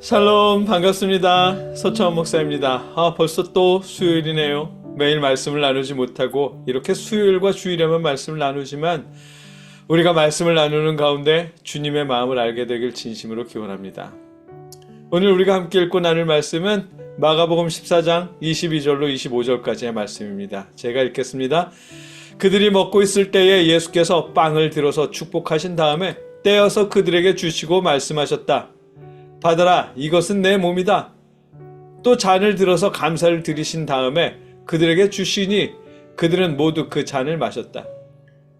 샬롬, 반갑습니다. 서창원 목사입니다. 벌써 또 수요일이네요. 매일 말씀을 나누지 못하고 이렇게 수요일과 주일에만 말씀을 나누지만 우리가 말씀을 나누는 가운데 주님의 마음을 알게 되길 진심으로 기원합니다. 오늘 우리가 함께 읽고 나눌 말씀은 마가복음 14장 22절로 25절까지의 말씀입니다. 제가 읽겠습니다. 그들이 먹고 있을 때에 예수께서 빵을 들어서 축복하신 다음에 떼어서 그들에게 주시고 말씀하셨다. 받아라, 이것은 내 몸이다. 또 잔을 들어서 감사를 드리신 다음에 그들에게 주시니 그들은 모두 그 잔을 마셨다.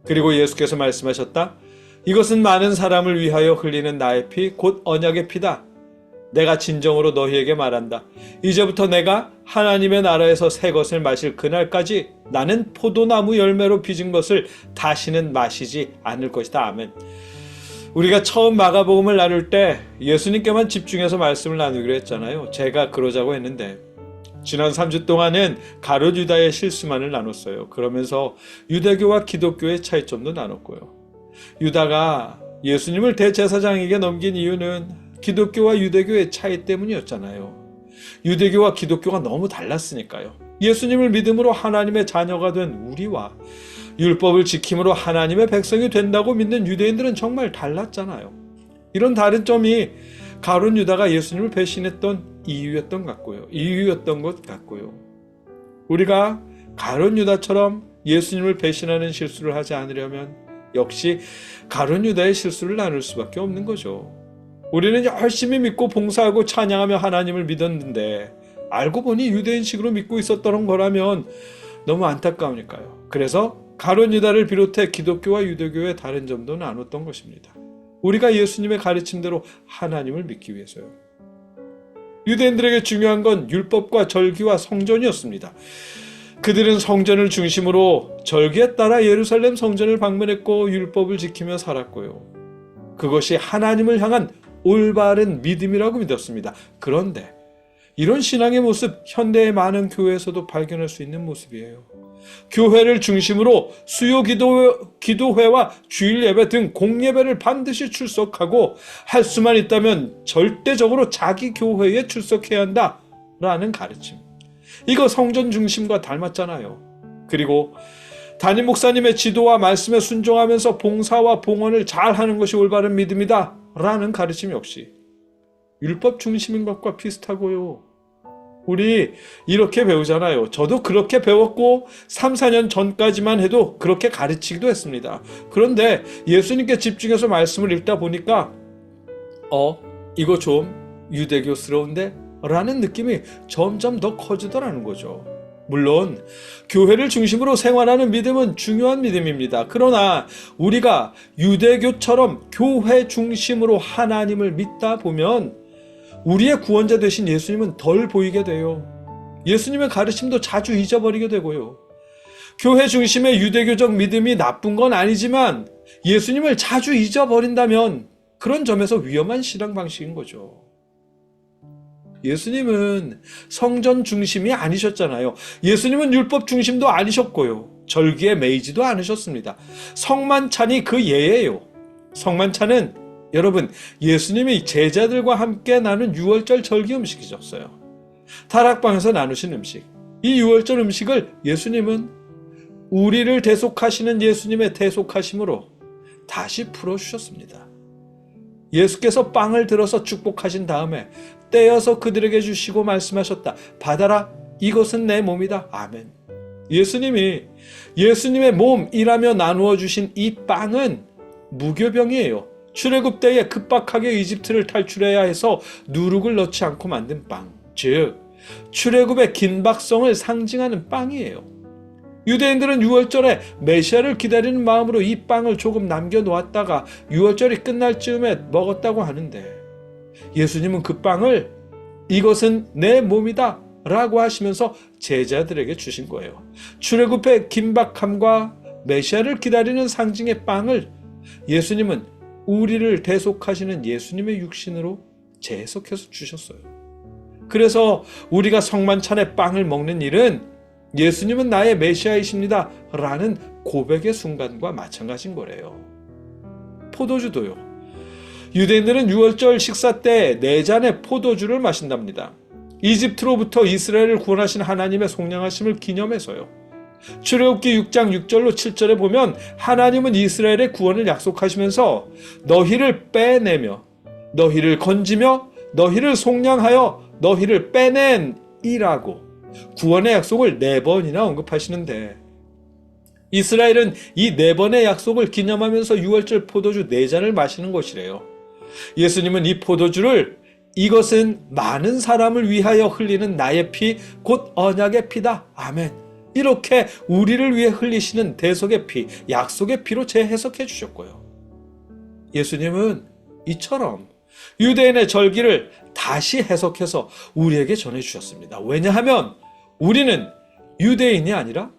그리고 예수께서 말씀하셨다. 이것은 많은 사람을 위하여 흘리는 나의 피, 곧 언약의 피다. 내가 진정으로 너희에게 말한다. 이제부터 내가 하나님의 나라에서 새 것을 마실 그날까지 나는 포도나무 열매로 빚은 것을 다시는 마시지 않을 것이다. 아멘. 우리가 처음 마가복음을 나눌 때 예수님께만 집중해서 말씀을 나누기로 했잖아요. 제가 그러자고 했는데 지난 3주 동안은 가룟 유다의 실수만을 나눴어요. 그러면서 유대교와 기독교의 차이점도 나눴고요. 유다가 예수님을 대제사장에게 넘긴 이유는 기독교와 유대교의 차이 때문이었잖아요. 유대교와 기독교가 너무 달랐으니까요. 예수님을 믿음으로 하나님의 자녀가 된 우리와 율법을 지킴으로 하나님의 백성이 된다고 믿는 유대인들은 정말 달랐잖아요. 이런 다른 점이 가룟 유다가 예수님을 배신했던 이유였던 것 같고요. 우리가 가룟 유다처럼 예수님을 배신하는 실수를 하지 않으려면 역시 가룟 유다의 실수를 나눌 수밖에 없는 거죠. 우리는 열심히 믿고 봉사하고 찬양하며 하나님을 믿었는데 알고 보니 유대인식으로 믿고 있었던 거라면 너무 안타까우니까요. 그래서 가룟 유다를 비롯해 기독교와 유대교의 다른 점도 나눴던 것입니다. 우리가 예수님의 가르침대로 하나님을 믿기 위해서요. 유대인들에게 중요한 건 율법과 절기와 성전이었습니다. 그들은 성전을 중심으로 절기에 따라 예루살렘 성전을 방문했고 율법을 지키며 살았고요. 그것이 하나님을 향한 올바른 믿음이라고 믿었습니다. 그런데 이런 신앙의 모습 현대의 많은 교회에서도 발견할 수 있는 모습이에요. 교회를 중심으로 수요 기도회와 주일 예배 등 공예배를 반드시 출석하고 할 수만 있다면 절대적으로 자기 교회에 출석해야 한다라는 가르침. 이거 성전 중심과 닮았잖아요. 그리고 담임 목사님의 지도와 말씀에 순종하면서 봉사와 봉헌을 잘하는 것이 올바른 믿음이다 라는 가르침 역시 율법 중심인 것과 비슷하고요. 우리 이렇게 배우잖아요. 저도 그렇게 배웠고 3, 4년 전까지만 해도 그렇게 가르치기도 했습니다. 그런데 예수님께 집중해서 말씀을 읽다 보니까 이거 좀 유대교스러운데? 라는 느낌이 점점 더 커지더라는 거죠. 물론 교회를 중심으로 생활하는 믿음은 중요한 믿음입니다. 그러나 우리가 유대교처럼 교회 중심으로 하나님을 믿다 보면 우리의 구원자 되신 예수님은 덜 보이게 돼요. 예수님의 가르침도 자주 잊어버리게 되고요. 교회 중심의 유대교적 믿음이 나쁜 건 아니지만 예수님을 자주 잊어버린다면 그런 점에서 위험한 신앙 방식인 거죠. 예수님은 성전 중심이 아니셨잖아요. 예수님은 율법 중심도 아니셨고요. 절기에 매이지도 않으셨습니다. 성만찬이 그 예예요. 성만찬은 여러분, 예수님이 제자들과 함께 나눈 유월절 절기 음식이셨어요. 다락방에서 나누신 음식. 이 유월절 음식을 예수님은 우리를 대속하시는 예수님의 대속하심으로 다시 풀어주셨습니다. 예수께서 빵을 들어서 축복하신 다음에 떼어서 그들에게 주시고 말씀하셨다. 받아라, 이것은 내 몸이다. 아멘. 예수님이 예수님의 몸이라며 나누어 주신 이 빵은 무교병이에요. 출애굽 때에 급박하게 이집트를 탈출해야 해서 누룩을 넣지 않고 만든 빵, 즉 출애굽의 긴박성을 상징하는 빵이에요. 유대인들은 유월절에 메시아를 기다리는 마음으로 이 빵을 조금 남겨놓았다가 유월절이 끝날 즈음에 먹었다고 하는데 예수님은 그 빵을 이것은 내 몸이다 라고 하시면서 제자들에게 주신 거예요. 출애굽의 긴박함과 메시아를 기다리는 상징의 빵을 예수님은 우리를 대속하시는 예수님의 육신으로 재해석해서 주셨어요. 그래서 우리가 성만찬의 빵을 먹는 일은 예수님은 나의 메시아이십니다 라는 고백의 순간과 마찬가지인 거래요. 포도주도요. 유대인들은 유월절 식사 때 4잔의 포도주를 마신답니다. 이집트로부터 이스라엘을 구원하신 하나님의 속량하심을 기념해서요. 출애굽기 6장 6절로 7절에 보면 하나님은 이스라엘의 구원을 약속하시면서 너희를 빼내며 너희를 건지며 너희를 속량하여 너희를 빼낸 이라고 구원의 약속을 4번이나 언급하시는데, 이스라엘은 이 4번의 약속을 기념하면서 유월절 포도주 4잔을 마시는 것이래요. 예수님은 이 포도주를 이것은 많은 사람을 위하여 흘리는 나의 피, 곧 언약의 피다. 아멘. 이렇게 우리를 위해 흘리시는 대속의 피, 약속의 피로 재해석해 주셨고요. 예수님은 이처럼 유대인의 절기를 다시 해석해서 우리에게 전해주셨습니다. 왜냐하면 우리는 유대인이 아니라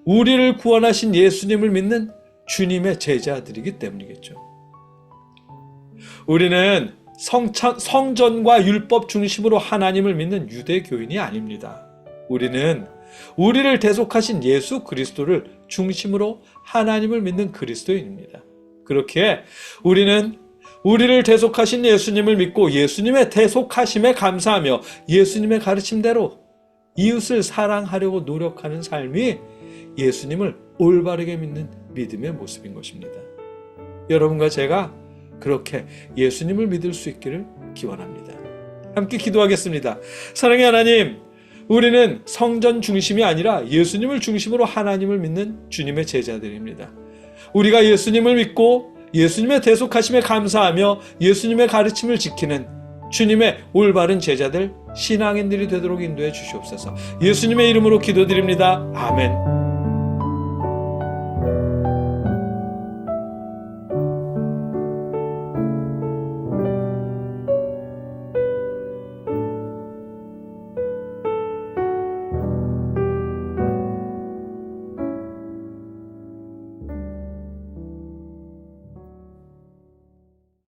우리를 구원하신 예수님을 믿는 주님의 제자들이기 때문이겠죠. 우리는 성전과 율법 중심으로 하나님을 믿는 유대교인이 아닙니다. 우리는 우리를 대속하신 예수 그리스도를 중심으로 하나님을 믿는 그리스도인입니다. 그렇기에 우리는 우리를 대속하신 예수님을 믿고 예수님의 대속하심에 감사하며 예수님의 가르침대로 이웃을 사랑하려고 노력하는 삶이 예수님을 올바르게 믿는 믿음의 모습인 것입니다. 여러분과 제가 그렇게 예수님을 믿을 수 있기를 기원합니다. 함께 기도하겠습니다. 사랑의 하나님, 우리는 성전 중심이 아니라 예수님을 중심으로 하나님을 믿는 주님의 제자들입니다. 우리가 예수님을 믿고 예수님의 대속하심에 감사하며 예수님의 가르침을 지키는 주님의 올바른 제자들, 신앙인들이 되도록 인도해 주시옵소서. 예수님의 이름으로 기도드립니다. 아멘.